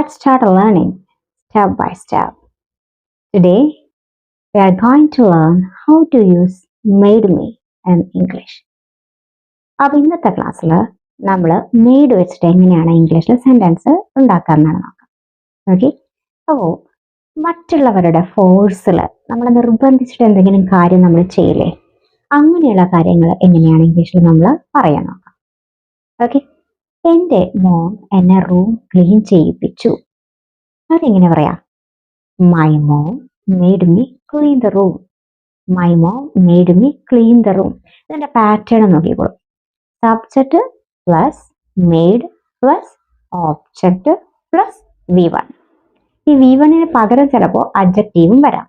Let's start learning step by step. Today, we are going to learn how to use made me in English. അപ്പോൾ ഇന്നത്തെ ക്ലാസ്സിൽ നമ്മൾ made വെച്ചിട്ട് എങ്ങനെയാണ് ഇംഗ്ലീഷിൽ സെൻറ്റൻസ് ഉണ്ടാക്കാമെന്നാണ് നോക്കാം. ഓക്കെ, അപ്പോൾ മറ്റുള്ളവരുടെ ഫോഴ്സിൽ നമ്മൾ നിർബന്ധിച്ചിട്ട് എന്തെങ്കിലും കാര്യം നമ്മൾ ചെയ്യില്ലേ, അങ്ങനെയുള്ള കാര്യങ്ങൾ എങ്ങനെയാണ് ഇംഗ്ലീഷിൽ നമ്മൾ പറയാൻ നോക്കാം. ഓക്കെ, എൻ്റെ മോം എന്നെ റൂം ക്ലീൻ ചെയ്യിപ്പിച്ചു. അതെങ്ങനെ പറയാം? My mom made me clean the room. My mom made me clean the room. ഇതിൻ്റെ പാറ്റേൺ നോക്കിക്കോളൂ. Subject plus made plus object plus V1. ഈ V1ന് പകരം ചിലപ്പോൾ അഡ്ജക്റ്റീവും വരാം.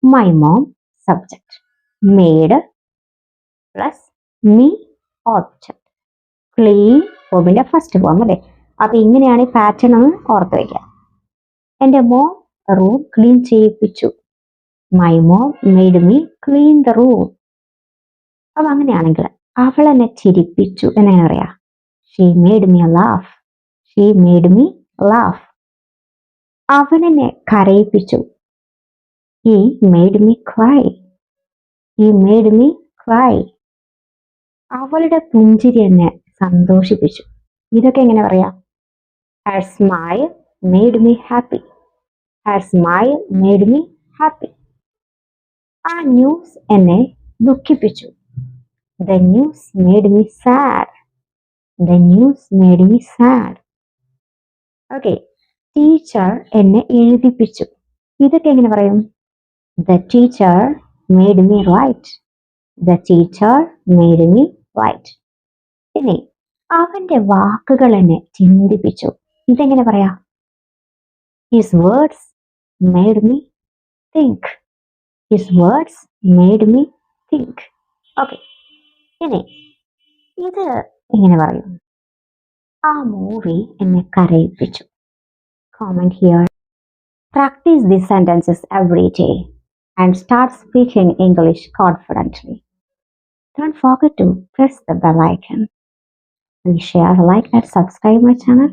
My mom subject, made plus me object, clean ഫോമിന്റെ ഫസ്റ്റ് ഫോം അല്ലേ. അപ്പൊ ഇങ്ങനെയാണ് ഈ പാറ്റേൺ ഒന്ന് ഓർത്ത് വയ്ക്കുക. എൻ്റെ മോം റൂം ക്ലീൻ ചെയ്യിപ്പിച്ചു. My mom made me clean the room. അപ്പൊ അങ്ങനെയാണെങ്കിൽ അവൾ എന്നെ ചിരിപ്പിച്ചു എന്നെങ്ങനെ പറയാ? She made me laugh. She made me laugh. അവൻ എന്നെ കരയിപ്പിച്ചു. He made me cry. He made me cry. അവളുടെ പുഞ്ചിരി എന്നെ സന്തോഷിപ്പിച്ചു. ഇതൊക്കെ എങ്ങനെ പറയാം? Her smile made me happy. Her smile made me happy. ആ ന്യൂസ് എന്നെ ദുഃഖിപ്പിച്ചു. The news made me sad. The news made me sad. Okay, teacher എന്നെ എഴുതിപ്പിച്ചു. ഇതൊക്കെ എങ്ങനെ പറയും? The teacher made me write. The teacher made me write. ഇനി അവന്റെ വാക്കുകൾ എന്നെ ചിന്തിപ്പിച്ചു. ഇതെങ്ങനെ പറയാ? His words made me think. His words made me think. Okay, ഇനി ഇത് എങ്ങനെ പറയും? ആ മൂവി എന്നെ കരയിപ്പിച്ചു. Comment here. Practice these sentences every day and start speaking English confidently. Don't forget to press the bell icon. Please share, like, and subscribe my channel.